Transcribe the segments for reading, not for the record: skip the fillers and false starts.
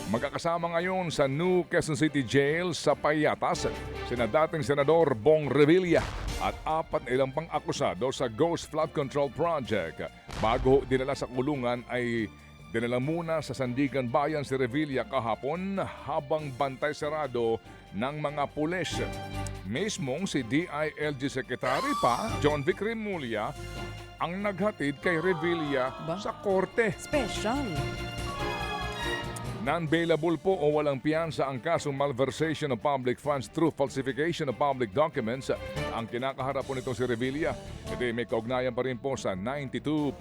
Magkakasama ngayon sa New Quezon City Jail sa Payatas sina dating Senador Bong Revilla at 4 ilang pang akusado sa Ghost Flood Control Project. Bago dinala sa kulungan ay dinala muna sa Sandigan Bayan si Revilla kahapon habang bantay sarado ng mga pulis. Mismong si DILG Secretary pa, John Vic Remulla, ang naghatid kay Revilla sa korte. Special. Non-bailable po o walang piyansa ang kasong malversation of public funds through falsification of public documents. Ang kinakaharap po nito si Revilla. Ito may kaugnayan pa rin po sa 92.8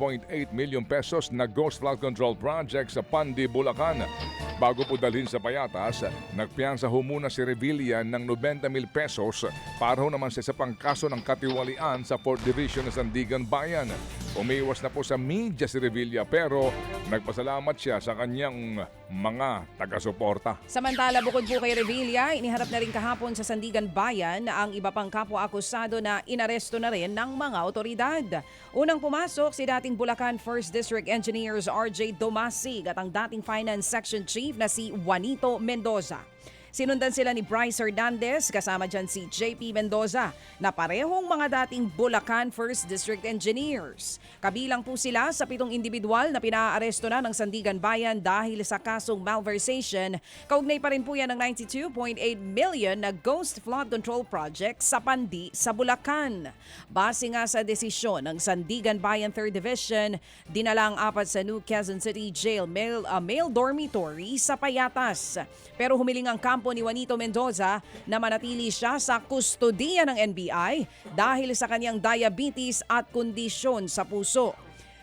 million pesos na Ghost Flood Control Project sa Pandi, Bulacan. Bago po dalhin sa Payatas, nagpiyansa ho muna si Revilla ng 90 mil pesos para ho naman sa isa pang kaso ng katiwalian sa 4th Division ng Sandigan Bayan. Umiwas na po sa media si Revilla pero nagpasalamat siya sa kanyang mga taga-suporta. Samantala, bukod po kay Revilla, iniharap na rin kahapon sa Sandigan Bayan ang iba pang kapwa-akusado na inaresto na rin ng mga otoridad. Unang pumasok si dating Bulacan 1st District Engineers RJ Domasig at ang dating Finance Section Chief na si Juanito Mendoza. Sinundan sila ni Bryce Hernandez kasama dyan si JP Mendoza na parehong mga dating Bulacan 1st District Engineers. Kabilang po sila sa 7 individual na pinaaresto na ng Sandigan Bayan dahil sa kasong malversation. Kaugnay pa rin po yan ng 92.8 million na Ghost Flood Control Project sa Pandi sa Bulacan. Base nga sa desisyon ng Sandigan Bayan 3rd Division, dinala ang 4 sa New Quezon City Jail male dormitory sa Payatas. Pero humiling ang kampo ni Juanito Mendoza na manatili siya sa kustodiya ng NBI dahil sa kanyang diabetes at kondisyon sa puso.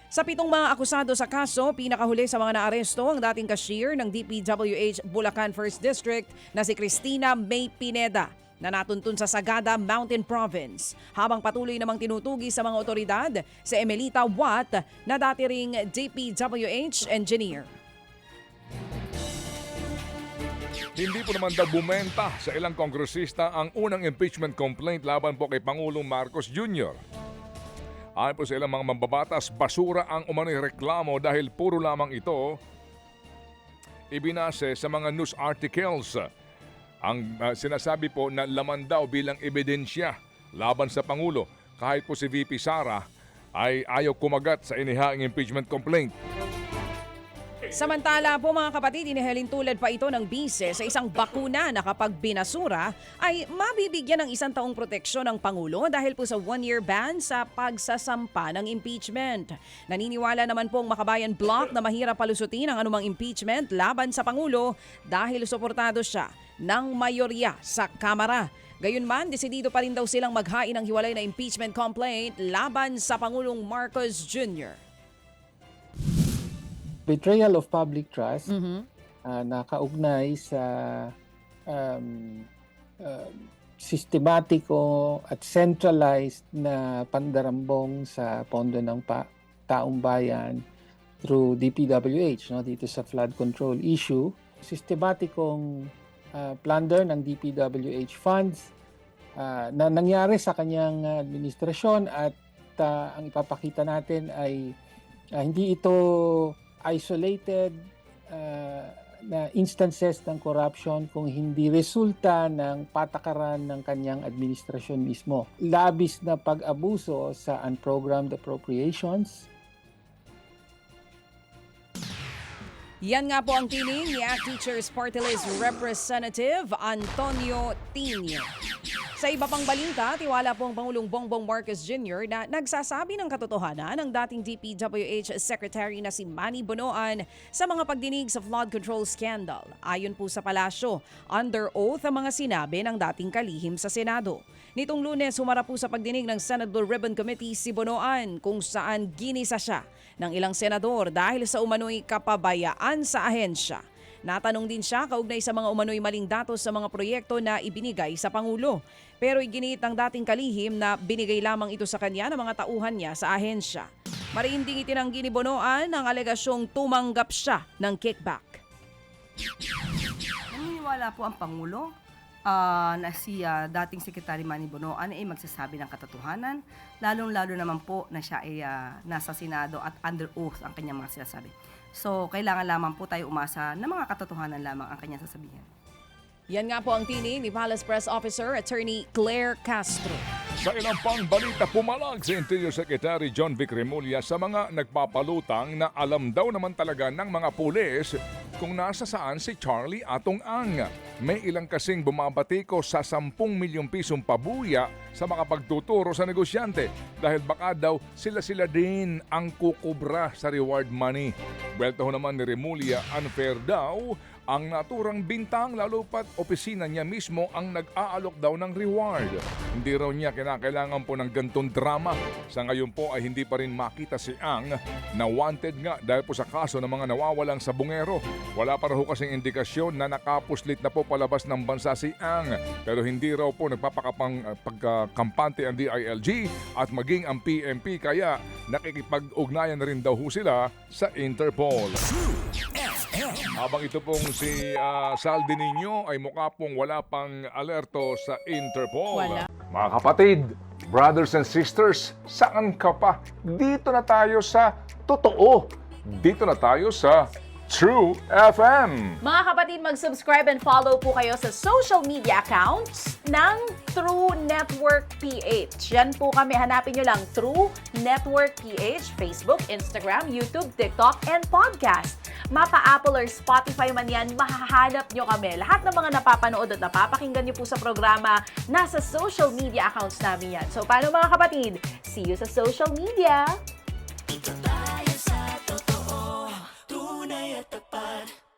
Sa 7 mga akusado sa kaso, pinakahuli sa mga naaresto ang dating cashier ng DPWH Bulacan 1st District na si Cristina May Pineda na natuntun sa Sagada Mountain Province, habang patuloy namang tinutugi sa mga otoridad si Emelita Watt na dati ring DPWH engineer. Hindi po naman daw bumenta sa ilang kongresista ang unang impeachment complaint laban po kay Pangulong Marcos Jr. Ayon po sa ilang mga mambabatas, basura ang umano'y reklamo dahil puro lamang ito ibinase sa mga news articles. Ang sinasabi po na laman daw bilang ebidensya laban sa Pangulo, kahit po si VP Sara ay ayaw kumagat sa inihaing impeachment complaint. Samantala po mga kapatid, inihalin tulad pa ito ng bise sa isang bakuna na kapag binasura ay mabibigyan ng 1 taong proteksyon ng Pangulo dahil po sa 1-year ban sa pagsasampa ng impeachment. Naniniwala naman po ang Makabayan Bloc na mahirap palusutin ang anumang impeachment laban sa Pangulo dahil suportado siya ng mayorya sa Kamara. Gayunman, desidido pa rin daw silang maghain ng hiwalay na impeachment complaint laban sa Pangulong Marcos Jr. Betrayal of public trust na kaugnay sa sistematiko at centralized na pandarambong sa pondo ng taong bayan through DPWH, no, dito sa flood control issue. Sistematikong plunder ng DPWH funds na nangyari sa kanyang administrasyon at ang ipapakita natin ay hindi ito isolated na instances ng corruption kung hindi resulta ng patakaran ng kanyang administrasyon mismo. Labis na pag-abuso sa unprogrammed appropriations. Yan nga po ang tinig ni ACT Teachers Party List Representative Antonio Tinio. Sa iba pang balita, tiwala po ang Pangulong Bongbong Marcos Jr. na nagsasabi ng katotohanan ng dating DPWH Secretary na si Manny Bonoan sa mga pagdinig sa flood control scandal. Ayon po sa palasyo, under oath ang mga sinabi ng dating kalihim sa Senado. Nitong Lunes, humarap po sa pagdinig ng Senate Blue Ribbon Committee si Bonoan kung saan ginisa siya ng ilang senador dahil sa umano'y kapabayaan sa ahensya. Natanong din siya kaugnay sa mga umano'y maling datos sa mga proyekto na ibinigay sa Pangulo. Pero iginiit ng dating kalihim na binigay lamang ito sa kanya ng mga tauhan niya sa ahensya. Mariinding itinanggi ni Bonoan ang alegasyong tumanggap siya ng kickback. Naniniwala po ang Pangulo na si dating Secretary Manny Bonoan ay magsasabi ng katotohanan, lalong-lalo naman po na siya ay nasa Senado at under oath ang kanyang mga sinasabi. So, kailangan lamang po tayo umasa na mga katotohanan lamang ang kanyang sasabihin. Yan nga po ang tinig ni Palace Press Officer Attorney Claire Castro. Sa ilang pang balita, pumalag si Interior Secretary John Vic Remulla sa mga nagpapalutang na alam daw naman talaga ng mga pulis kung nasa saan si Charlie Atong Ang. May ilang kasing bumabatiko sa 10 milyong pisong pabuya sa makapagtuturo sa negosyante dahil baka daw sila din ang kukubra sa reward money. Welto naman ni Remulla, unfair daw ang naturang bintang lalo pat opisina niya mismo ang nag-aalok daw ng reward. Hindi raw niya kinakailangan po ng gantong drama. Sa ngayon po ay hindi pa rin makita si Ang na wanted nga dahil po sa kaso ng mga nawawalang sabungero. Wala pa raw kasing indikasyon na nakapuslit na po palabas ng bansa si Ang. Pero hindi raw po nagpapakapang pagkakampante ang DILG at maging ang PNP kaya nakikipag-ugnayan na rin daw ho sila sa Interpol. Habang ito pong si Saldi ninyo ay mukha pong wala pang alerto sa Interpol. Wala. Mga kapatid, brothers and sisters, saan ka pa? Dito na tayo sa totoo. Dito na tayo sa True FM. Mga kapatid, mag-subscribe and follow po kayo sa social media accounts ng True Network PH. Yan po kami, hanapin nyo lang True Network PH, Facebook, Instagram, YouTube, TikTok, and podcast. Mapa Apple or Spotify man yan, mahahanap nyo kami. Lahat ng mga napapanood at napapakinggan nyo po sa programa, nasa social media accounts namin yan. So paano mga kapatid? See you sa social media!